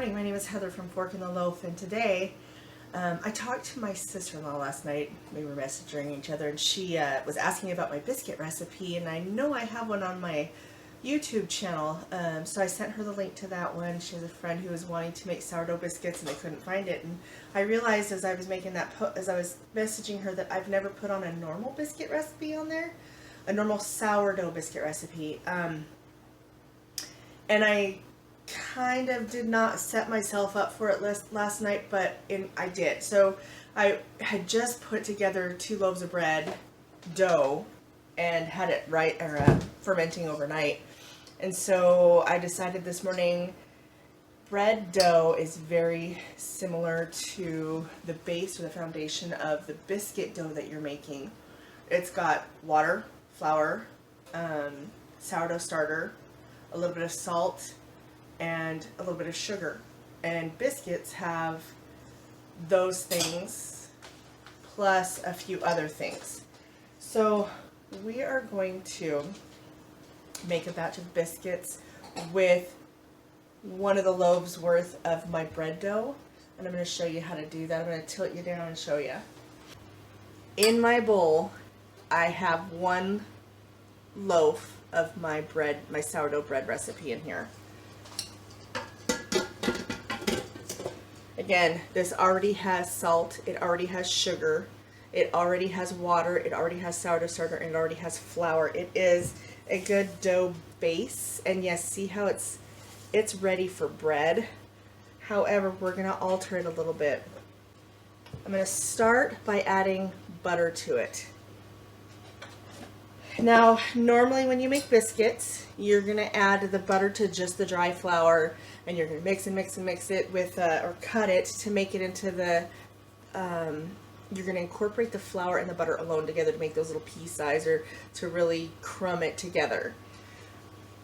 morning, my name is Heather from Fork in the Loaf, and today I talked to my sister-in-law last night. We were messaging each other, and she was asking about my biscuit recipe, and I know I have one on my YouTube channel, so I sent her the link to that one. She has a friend who was wanting to make sourdough biscuits, and they couldn't find it, and I realized as I was making that, as I was messaging her, that I've never put on a normal biscuit recipe on there, a normal sourdough biscuit recipe, and I kind of did not set myself up for it last night, but I did. So I had just put together 2 loaves of bread dough and had it fermenting overnight. And so I decided this morning bread dough is very similar to the base or the foundation of the biscuit dough that you're making. It's got water, flour, sourdough starter, a little bit of salt, and a little bit of sugar. And biscuits have those things plus a few other things. So we are going to make a batch of biscuits with 1 of the loaves worth of my bread dough, and I'm going to show you how to do that. I'm going to tilt you down and show you. In my bowl I have 1 loaf of my bread, my sourdough bread recipe in here. Again, this already has salt, it already has sugar, it already has water, it already has sourdough starter, and it already has flour. It is a good dough base, and yes, see how it's ready for bread. However, we're going to alter it a little bit. I'm going to start by adding butter to it. Now, normally when you make biscuits, you're going to add the butter to just the dry flour, and you're going to mix and mix and mix it with, or cut it to make it into the, you're going to incorporate the flour and the butter alone together to make those little pea size, or to really crumb it together.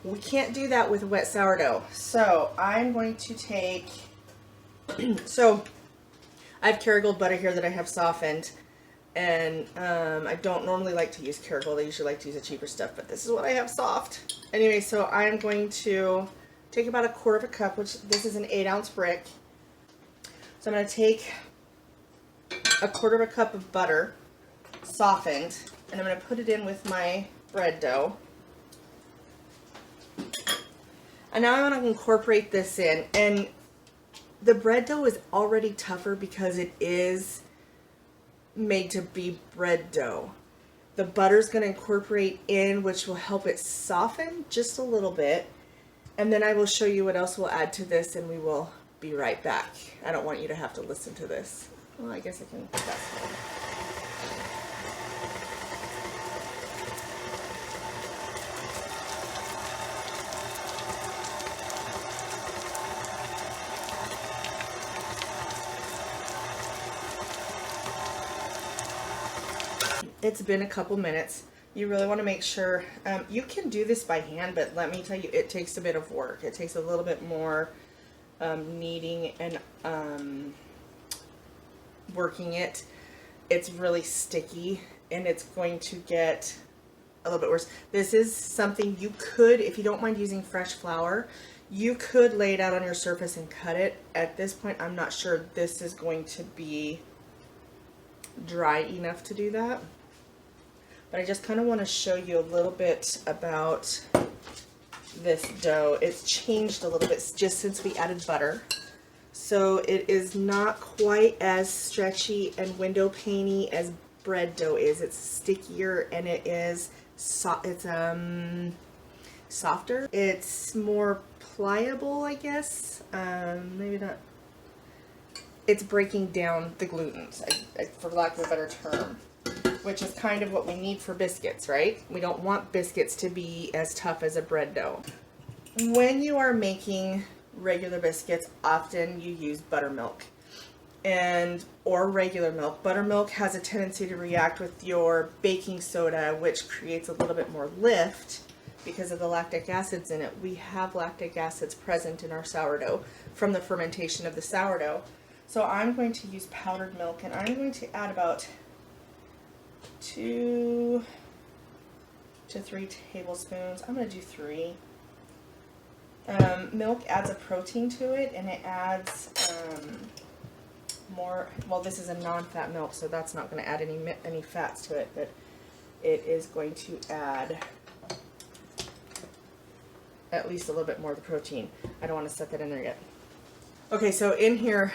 We can't do that with wet sourdough. So I'm going to take, so I have Kerrygold butter here that I have softened. And I don't normally like to use Kerrygold. I usually like to use the cheaper stuff, but this is what I have soft. Anyway, so I'm going to take about 1/4 cup, which this is an 8-ounce brick. So I'm going to take 1/4 cup of butter, softened, and I'm going to put it in with my bread dough. And now I'm going to incorporate this in. And the bread dough is already tougher because it is made to be bread dough. The butter's going to incorporate in, which will help it soften just a little bit, and then I will show you what else we'll add to this, and we will be right back. I don't want you to have to listen to this. Well, I guess I can fast forward. It's been a couple minutes. You really want to make sure, you can do this by hand, but let me tell you, it takes a bit of work. It takes a little bit more kneading and working it. It's really sticky, and it's going to get a little bit worse. This is something you could, if you don't mind using fresh flour, you could lay it out on your surface and cut it. At this point, I'm not sure this is going to be dry enough to do that. But I just kind of want to show you a little bit about this dough. It's changed a little bit just since we added butter. So it is not quite as stretchy and window pane-y as bread dough is. It's stickier, and it is softer. It's more pliable, I guess. Maybe not. It's breaking down the glutens, for lack of a better term, which is kind of what we need for biscuits, right? We don't want biscuits to be as tough as a bread dough. When you are making regular biscuits, often you use buttermilk or regular milk. Buttermilk has a tendency to react with your baking soda, which creates a little bit more lift because of the lactic acids in it. We have lactic acids present in our sourdough from the fermentation of the sourdough. So I'm going to use powdered milk, and I'm going to add about 2 to 3 tablespoons. I'm going to do 3. Milk adds a protein to it, and it adds more. Well, this is a non-fat milk, so that's not going to add any fats to it, but it is going to add at least a little bit more of the protein. I don't want to set that in there yet. Okay, so in here,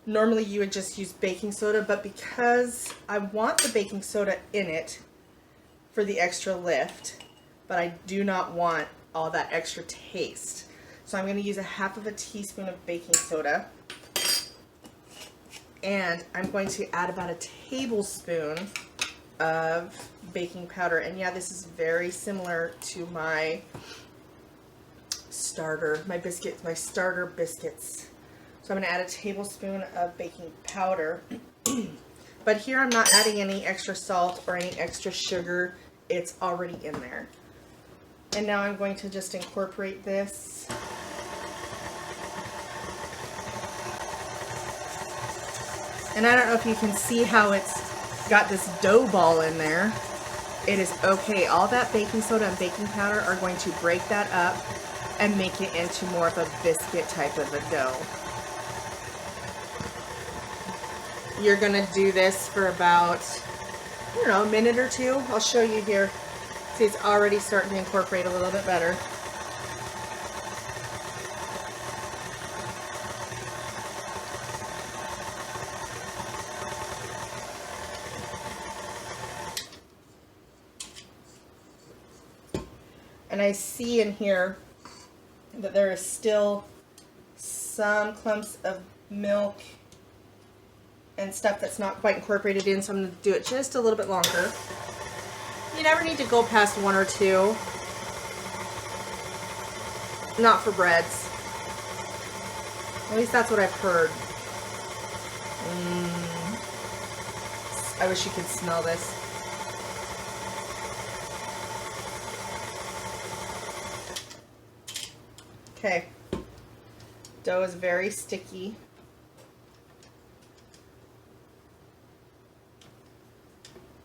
normally you would just use baking soda, but because I want the baking soda in it for the extra lift, but I do not want all that extra taste. So I'm going to use a half of a teaspoon of baking soda, and I'm going to add about a tablespoon of baking powder. And yeah, this is very similar to my starter biscuits. So I'm going to add a tablespoon of baking powder. But here I'm not adding any extra salt or any extra sugar. It's already in there. And now I'm going to just incorporate this. And I don't know if you can see how it's got this dough ball in there. It is okay. All that baking soda and baking powder are going to break that up and make it into more of a biscuit type of a dough. You're going to do this for about, I don't know, a minute or two. I'll show you here. See, it's already starting to incorporate a little bit better. And I see in here that there is still some clumps of milk and stuff that's not quite incorporated in, so I'm going to do it just a little bit longer. You never need to go past 1 or 2. Not for breads. At least that's what I've heard. I wish you could smell this. Okay. Dough is very sticky.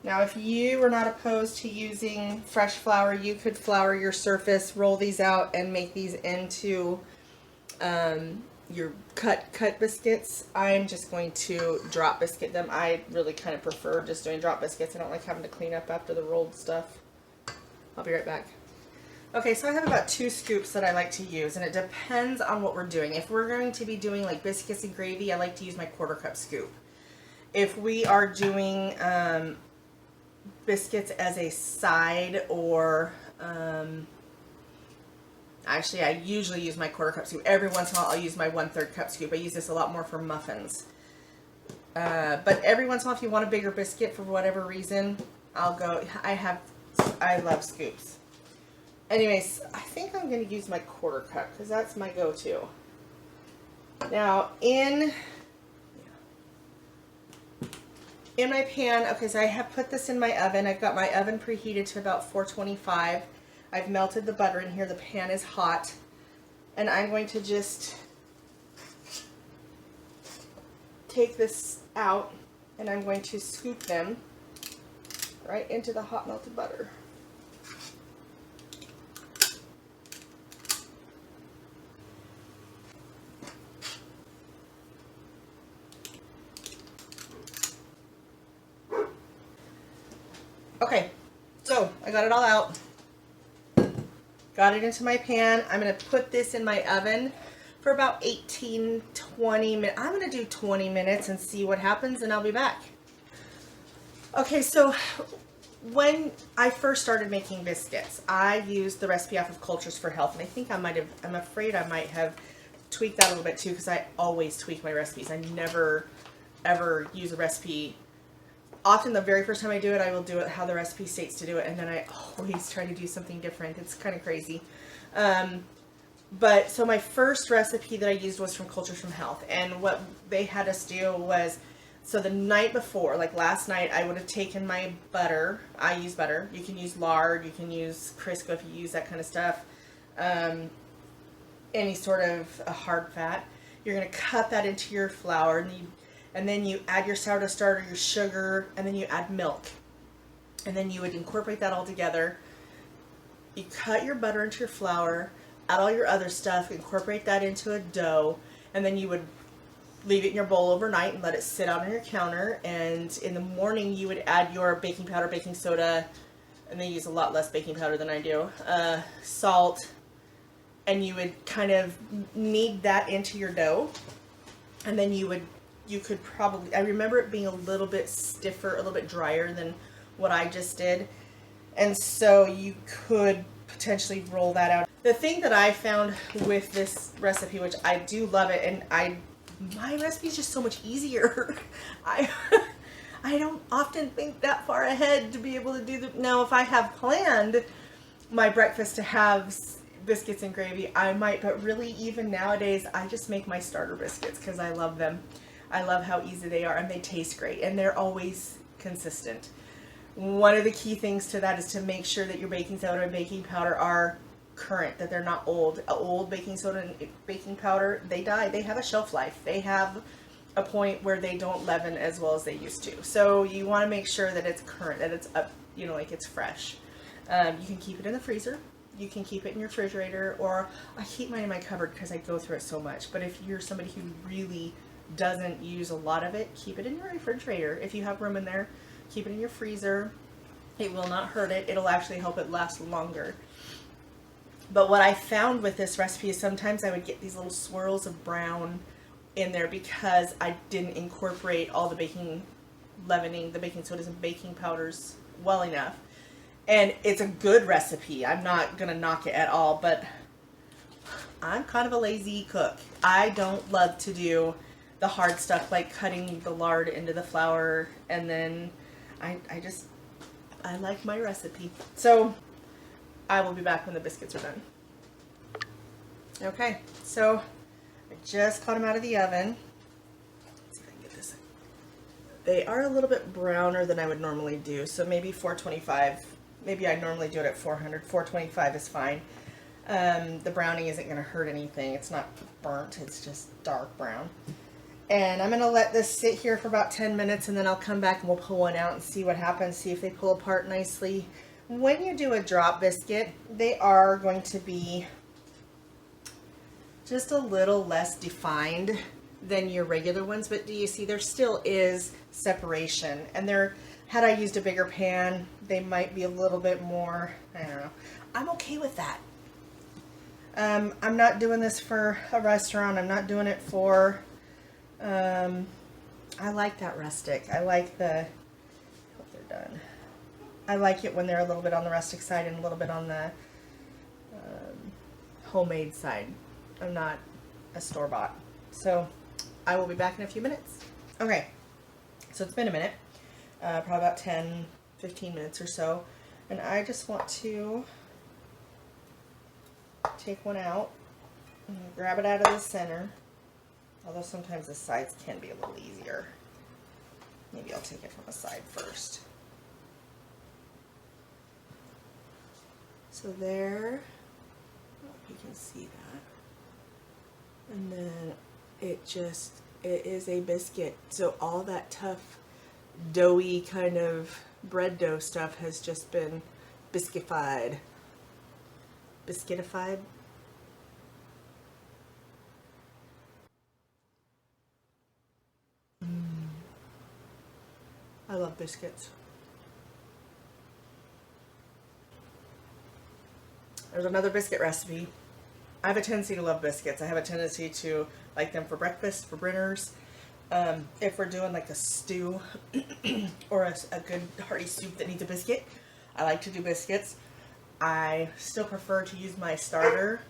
Now, if you were not opposed to using fresh flour, you could flour your surface, roll these out, and make these into your cut biscuits. I'm just going to drop biscuit them. I really kind of prefer just doing drop biscuits. I don't like having to clean up after the rolled stuff. I'll be right back. Okay, so I have about 2 scoops that I like to use, and it depends on what we're doing. If we're going to be doing like biscuits and gravy, I like to use my 1/4 cup scoop. If we are doing biscuits as a side, or actually I usually use my 1/4 cup scoop. Every once in a while I'll use my 1/3 cup scoop. I use this a lot more for muffins. But every once in a while, if you want a bigger biscuit for whatever reason, I love scoops. Anyways, I think I'm going to use my 1/4 cup because that's my go-to. Now, in my pan, okay, so I have put this in my oven. I've got my oven preheated to about 425. I've melted the butter in here. The pan is hot. And I'm going to just take this out, and I'm going to scoop them right into the hot melted butter. Okay, so I got it all out. Got it into my pan. I'm going to put this in my oven for about 18, 20 minutes. I'm going to do 20 minutes and see what happens, and I'll be back. Okay, so when I first started making biscuits, I used the recipe off of Cultures for Health, and I think I'm afraid I might have tweaked that a little bit too, because I always tweak my recipes. I never ever use a recipe. Often the very first time I do it, I will do it how the recipe states to do it, and then I always try to do something different. It's kind of crazy. But so my first recipe that I used was from Cultures from Health, and what they had us do was, so the night before, like last night, I would have taken my butter. I use butter. You can use lard. You can use Crisco if you use that kind of stuff. Any sort of a hard fat. You're going to cut that into your flour, and then you add your sourdough starter, your sugar, and then you add milk. And then you would incorporate that all together. You cut your butter into your flour, add all your other stuff, incorporate that into a dough, and then you would leave it in your bowl overnight and let it sit out on your counter. And in the morning you would add your baking powder, baking soda, and they use a lot less baking powder than I do, salt, and you would kind of knead that into your dough. And then you could probably, I remember it being a little bit stiffer, a little bit drier than what I just did. And so you could potentially roll that out. The thing that I found with this recipe, which I do love it, and my recipe is just so much easier. I don't often think that far ahead to be able to do now if I have planned my breakfast to have biscuits and gravy, I might, but really even nowadays I just make my starter biscuits because I love them. I love how easy they are, and they taste great, and they're always consistent. One of the key things to that is to make sure that your baking soda and baking powder are current, that they're not old. Old baking soda and baking powder, they die. They have a shelf life. They have a point where they don't leaven as well as they used to. So you want to make sure that it's current, that it's up, you know, like it's fresh. You can keep it in the freezer. You can keep it in your refrigerator, or I keep mine in my cupboard because I go through it so much. But if you're somebody who really doesn't use a lot of it, keep it in your refrigerator. If you have room in there, keep it in your freezer. It will not hurt it. It'll actually help it last longer. But what I found with this recipe is sometimes I would get these little swirls of brown in there because I didn't incorporate all the baking leavening, the baking sodas and baking powders well enough. And it's a good recipe. I'm not going to knock it at all, but I'm kind of a lazy cook. I don't love to do the hard stuff like cutting the lard into the flour, and then I like my recipe. So I will be back when the biscuits are done. Okay, so I just got them out of the oven. Let's see if I can get this. They are a little bit browner than I would normally do, so maybe 425. Maybe I normally do it at 400. 425 is fine. The browning isn't going to hurt anything. It's not burnt. It's just dark brown. And I'm going to let this sit here for about 10 minutes, and then I'll come back and we'll pull one out and see what happens, see if they pull apart nicely. When you do a drop biscuit, they are going to be just a little less defined than your regular ones, but do you see there still is separation, and they're, had I used a bigger pan, they might be a little bit more, I don't know. I'm okay with that. I'm not doing this for a restaurant. I'm not doing it for, I like that rustic. I like the, hope they're done. I like it when they're a little bit on the rustic side and a little bit on the homemade side. I'm not a store-bought. So I will be back in a few minutes. Okay, so it's been a minute, probably about 10, 15 minutes or so. And I just want to take one out and grab it out of the center. Although sometimes the sides can be a little easier. Maybe I'll take it from the side first. So there, I hope you can see that. And then it is a biscuit. So all that tough, doughy kind of bread dough stuff has just been biscuitified. Biscuitified? I love biscuits. There's another biscuit recipe. I have a tendency to love biscuits. I have a tendency to like them for breakfast, for dinners. If we're doing like a stew or a good hearty soup that needs a biscuit, I like to do biscuits. I still prefer to use my starter.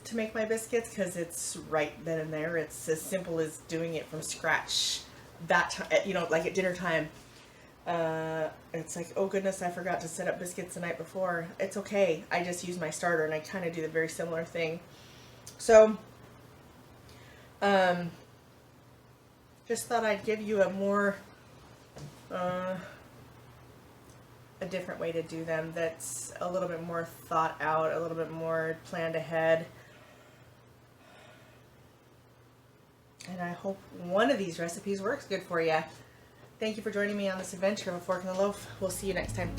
To make my biscuits because it's right then and there. It's as simple as doing it from scratch. That time, you know, like at dinner time. It's like, oh goodness, I forgot to set up biscuits the night before. It's okay. I just use my starter, and I kind of do the very similar thing. So, just thought I'd give you a more, a different way to do them that's a little bit more thought out, a little bit more planned ahead. And I hope one of these recipes works good for you. Thank you for joining me on this adventure of a fork and a loaf. We'll see you next time.